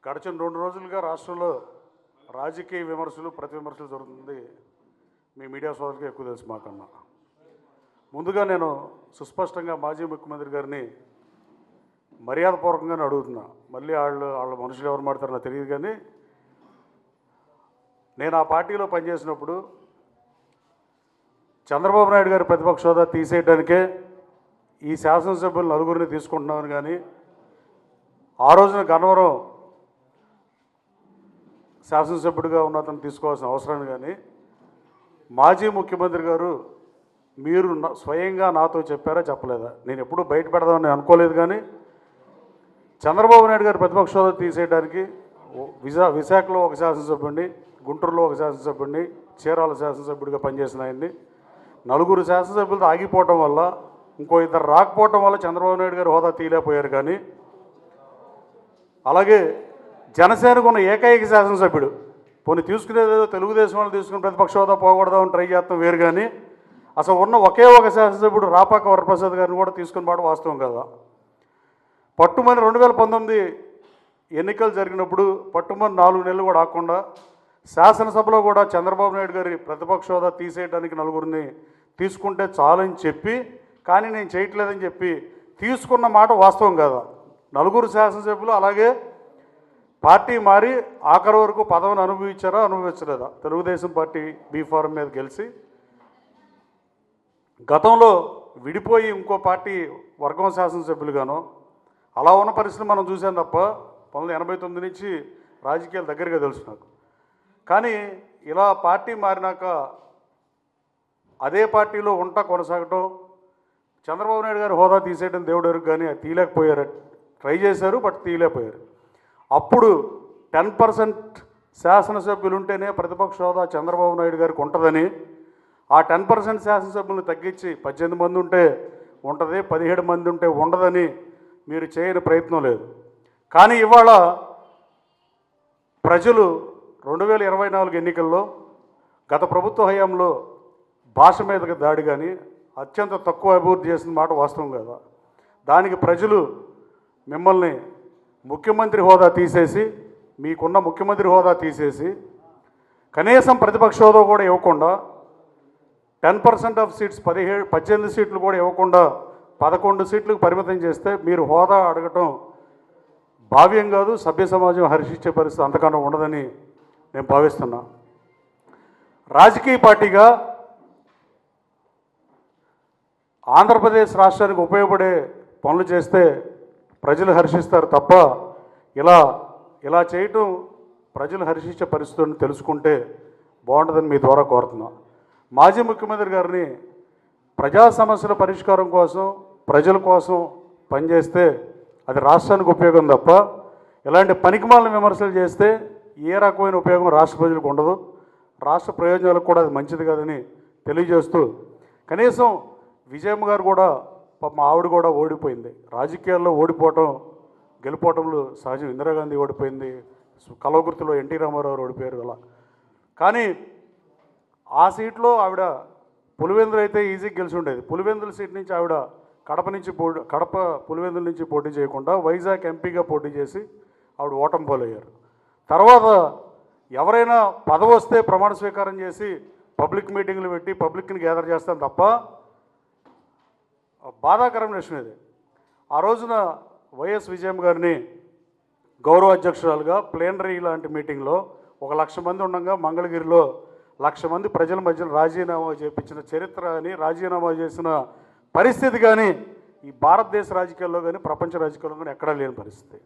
గడిచిన 2 రోజులుగా రాష్ట్రంలో రాజకీయ విమర్శలు ప్రతి విమర్శలు జరుగుతుంది. మీ మీడియా సోదరులకి ఎక్కువ తెలుసు మాకన్నా. ముందుగా నేను సుస్పష్టంగా మాజీ ముఖ్యమంత్రి గారిని మర్యాదపూర్వకంగానే అడుగుతున్నా. మళ్ళీ వాళ్ళ మనుషులు ఎవరు మాడతారో నాకు తెలియదు, కానీ నేను ఆ పార్టీలో పనిచేసినప్పుడు చంద్రబాబు నాయుడు గారి ప్రతిపక్ష హోదా తీసేయడానికే ఈ శాసనసభ్యులు నలుగురిని తీసుకుంటున్నామని, కానీ ఆ రోజున గన్నవరం శాసనసభ్యుడిగా ఉన్న అతను తీసుకోవాల్సిన అవసరాన్ని కానీ మాజీ ముఖ్యమంత్రి గారు మీరు స్వయంగా నాతో చెప్పారా చెప్పలేదా? నేను ఎప్పుడూ బయట పెడదామని అనుకోలేదు, కానీ చంద్రబాబు నాయుడు గారి ప్రతిపక్ష హోదా తీసేయడానికి విశాఖలో ఒక శాసనసభ్యుడిని, గుంటూరులో ఒక శాసనసభ్యుడిని, చీరాల శాసనసభ్యుడిగా పనిచేసిన ఆయన్ని నలుగురు శాసనసభ్యులతో ఆగిపోవటం వల్ల, ఇంకో ఇద్దరు రాకపోవటం వల్ల చంద్రబాబు నాయుడు గారు హోదా తీయలేకపోయారు. కానీ అలాగే జనసేనకు ఉన్న ఏకైక శాసనసభ్యుడు పోనీ తీసుకునేదేదో తెలుగుదేశం వాళ్ళు తీసుకుని ప్రతిపక్ష హోదా పోకూడదామని ట్రై చేస్తాం వేరు, కానీ అసలు ఉన్న ఒకే ఒక శాసనసభ్యుడు రాపాక వరప్రసాద్ గారిని కూడా తీసుకుని మాట వాస్తవం కదా. పట్టుమని 2019 ఎన్నికలు జరిగినప్పుడు పట్టుమని 4 నెలలు కూడా ఆకుండా శాసనసభలో కూడా చంద్రబాబు నాయుడు గారి ప్రతిపక్ష హోదా తీసేయడానికి నలుగురిని తీసుకుంటే చాలని చెప్పి, కానీ నేను చేయట్లేదని చెప్పి తీసుకున్న మాట వాస్తవం కదా. నలుగురు శాసనసభ్యులు అలాగే పార్టీ మారి ఆఖరి వరకు పదవిని అనుభవించారా అనుభవించలేదా? తెలుగుదేశం పార్టీ బీఫారం మీద గెలిచి గతంలో విడిపోయి ఇంకో పార్టీ వర్గం శాసనసభ్యులుగానో అలా ఉన్న పరిస్థితి మనం చూసాం తప్ప 1989 నుంచి రాజకీయాలు దగ్గరగా తెలుసు నాకు. కానీ ఇలా పార్టీ మారినాక అదే పార్టీలో కొనసాగటం, చంద్రబాబు నాయుడు గారు హోదా తీసేయడం దేవుడు ఎరుగు, కానీ అది తీయలేకపోయారు. ట్రై చేశారు, బట్ తీయలేకపోయారు. అప్పుడు 10% శాసనసభ్యులు ఉంటేనే ప్రతిపక్ష హోదా చంద్రబాబు నాయుడు గారికి ఉంటుందని, ఆ 10% శాసనసభ్యులను తగ్గించి 18 మంది ఉంటే ఉంటుంది, 17 మంది ఉంటే ఉండదని మీరు చేయని ప్రయత్నం లేదు. కానీ ఇవాళ ప్రజలు 2024 ఎన్నికల్లో గత ప్రభుత్వ హయాంలో భాష మీదకి దాడి కానీ అత్యంత తక్కువ అభివృద్ధి చేసిన మాట వాస్తవం కదా. దానికి ప్రజలు మిమ్మల్ని ముఖ్యమంత్రి హోదా తీసేసి, మీకున్న ముఖ్యమంత్రి హోదా తీసేసి కనీసం ప్రతిపక్ష హోదా కూడా ఇవ్వకుండా 10% ఆఫ్ సీట్స్ 18 సీట్లు కూడా ఇవ్వకుండా 11 సీట్లకు పరిమితం చేస్తే మీరు హోదా అడగటం భావ్యం కాదు. సభ్య సమాజం హర్షించే పరిస్థితి అంతకన్నా ఉండదని నేను భావిస్తున్నా. రాజకీయ పార్టీగా ఆంధ్రప్రదేశ్ రాష్ట్రానికి ఉపయోగపడే పనులు చేస్తే ప్రజలు హర్షిస్తారు తప్ప ఇలా చేయటం ప్రజలు హర్షించే పరిస్థితులను తెలుసుకుంటే బాగుంటుందని మీ ద్వారా కోరుతున్నా. మాజీ ముఖ్యమంత్రి గారిని ప్రజా సమస్యల పరిష్కారం కోసం ప్రజల కోసం పనిచేస్తే అది రాష్ట్రానికి ఉపయోగం తప్ప ఇలాంటి పనికిమాలిన విమర్శలు చేస్తే ఏ రకమైన ఉపయోగం రాష్ట్ర ప్రజలకు ఉండదు, రాష్ట్ర ప్రయోజనాలకు కూడా అది మంచిది కాదని తెలియజేస్తూ, కనీసం విజయమ్మ గారు కూడా పాపం ఆవిడ కూడా ఓడిపోయింది. రాజకీయాల్లో ఓడిపోవటం గెలిపోవటంలో సహజం. ఇందిరాగాంధీ ఓడిపోయింది, కలవగుర్తిలో ఎన్టీ రామారావు ఓడిపోయారు అలా. కానీ ఆ సీట్లో ఆవిడ పులివెందులు అయితే ఈజీగా గెలిచి ఉండేది. పులివెందుల సీట్ నుంచి ఆవిడ కడప పులివెందుల నుంచి పోటీ చేయకుండా వైజాగ్ ఎంపీగా పోటీ చేసి ఆవిడ ఓటమి పాలయ్యారు. తర్వాత ఎవరైనా పదవి వస్తే ప్రమాణ స్వీకారం చేసి పబ్లిక్ మీటింగ్లు పెట్టి పబ్లిక్ని గ్యాదర్ చేస్తాం తప్ప బాధాకరమైన విషయం ఇది. ఆ రోజున వైఎస్ విజయమ్మ గారిని గౌరవ అధ్యక్షురాలుగా ప్లేనరీ లాంటి మీటింగ్లో 1,00,000 మంది ఉండగా మంగళగిరిలో 1,00,000 మంది ప్రజల మధ్యన రాజీనామా చేయించిన చరిత్ర అని, రాజీనామా చేసిన పరిస్థితి కానీ ఈ భారతదేశ రాజకీయాల్లో కానీ ప్రపంచ రాజకీయాల్లో కానీ ఎక్కడా లేని పరిస్థితి.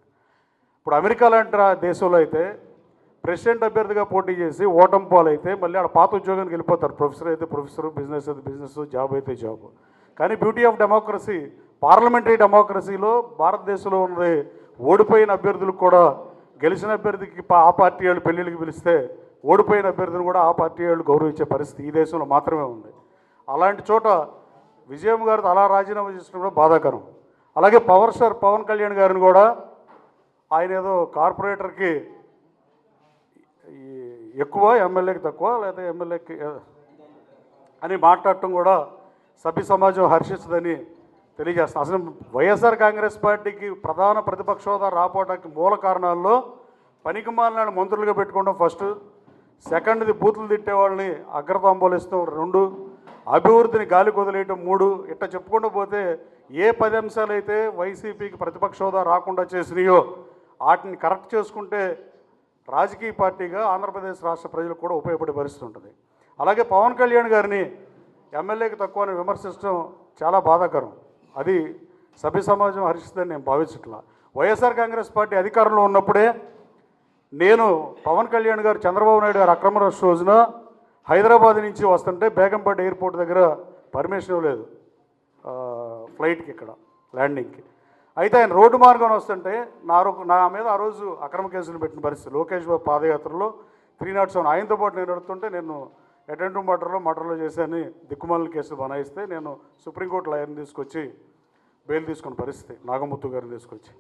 ఇప్పుడు అమెరికా లాంటి దేశంలో అయితే ప్రెసిడెంట్ అభ్యర్థిగా పోటీ చేసి ఓటమి పాలైతే మళ్ళీ ఆడ పాత ఉద్యోగానికి వెళ్ళిపోతారు. ప్రొఫెసర్ అయితే ప్రొఫెసరు, బిజినెస్ అయితే బిజినెస్, జాబ్ అయితే జాబ్. కానీ బ్యూటీ ఆఫ్ డెమోక్రసీ, పార్లమెంటరీ డెమోక్రసీలో భారతదేశంలో ఉన్నది ఓడిపోయిన అభ్యర్థులకు కూడా గెలిచిన అభ్యర్థికి ఆ పార్టీ వాళ్ళు పెళ్ళిళ్ళకి పిలిస్తే ఓడిపోయిన అభ్యర్థిని కూడా ఆ పార్టీ వాళ్ళు గౌరవించే పరిస్థితి ఈ దేశంలో మాత్రమే ఉంది. అలాంటి చోట విజయమ్మ గారితో అలా రాజీనామా చేసిన కూడా బాధాకరం. అలాగే పవర్ స్టార్ పవన్ కళ్యాణ్ గారిని కూడా ఆయన ఏదో కార్పొరేటర్కి ఎక్కువ, ఎమ్మెల్యేకి తక్కువ, లేదా ఎమ్మెల్యేకి అని మాట్లాడటం కూడా సభ్య సమాజం హర్షిస్తుందని తెలియజేస్తాను. అసలు వైఎస్ఆర్ కాంగ్రెస్ పార్టీకి ప్రధాన ప్రతిపక్ష హోదా రాపోవడానికి మూల కారణాల్లో పనికిమాలిన మంత్రులుగా పెట్టుకోవడం ఫస్ట్, సెకండ్ది బూతులు తిట్టే వాళ్ళని అగ్రతాంబూలిస్తాం 2, అభివృద్ధిని గాలి కొదిలేయటం 3, ఇట్లా చెప్పుకుంటూ పోతే ఏ 10 అంశాలు అయితే వైసీపీకి ప్రతిపక్ష హోదా రాకుండా చేసినాయో వాటిని కరెక్ట్ చేసుకుంటే రాజకీయ పార్టీగా ఆంధ్రప్రదేశ్ రాష్ట్ర ప్రజలకు కూడా ఉపయోగపడే పరిస్థితి ఉంటుంది. అలాగే పవన్ కళ్యాణ్ గారిని ఎమ్మెల్యేకి తక్కువ అని విమర్శించడం చాలా బాధాకరం. అది సభ్య సమాజం హర్షిస్తుందని నేను భావించట్లా. వైఎస్ఆర్ కాంగ్రెస్ పార్టీ అధికారంలో ఉన్నప్పుడే నేను పవన్ కళ్యాణ్ గారు చంద్రబాబు నాయుడు గారు అక్రమ అరెస్ట్ రోజున హైదరాబాద్ నుంచి వస్తుంటే బేగంపేట ఎయిర్పోర్ట్ దగ్గర పర్మిషన్ ఇవ్వలేదు ఫ్లైట్కి, ఇక్కడ ల్యాండింగ్కి. అయితే ఆయన రోడ్డు మార్గం వస్తుంటే నా మీద ఆ రోజు అక్రమ కేసులు పెట్టిన పరిస్థితి. లోకేష్ బాబు పాదయాత్రలో 307 ఆయనతో పాటు నేను నడుతుంటే నేను అటెంటివ్ మర్డర్లో చేశాను దిక్కుమాలిన కేసులు బనాయిస్తే నేను సుప్రీంకోర్టు లాయర్ని తీసుకొచ్చి బెయిల్ తీసుకున్న పరిస్థితి, నాగముత్తు గారిని తీసుకొచ్చి.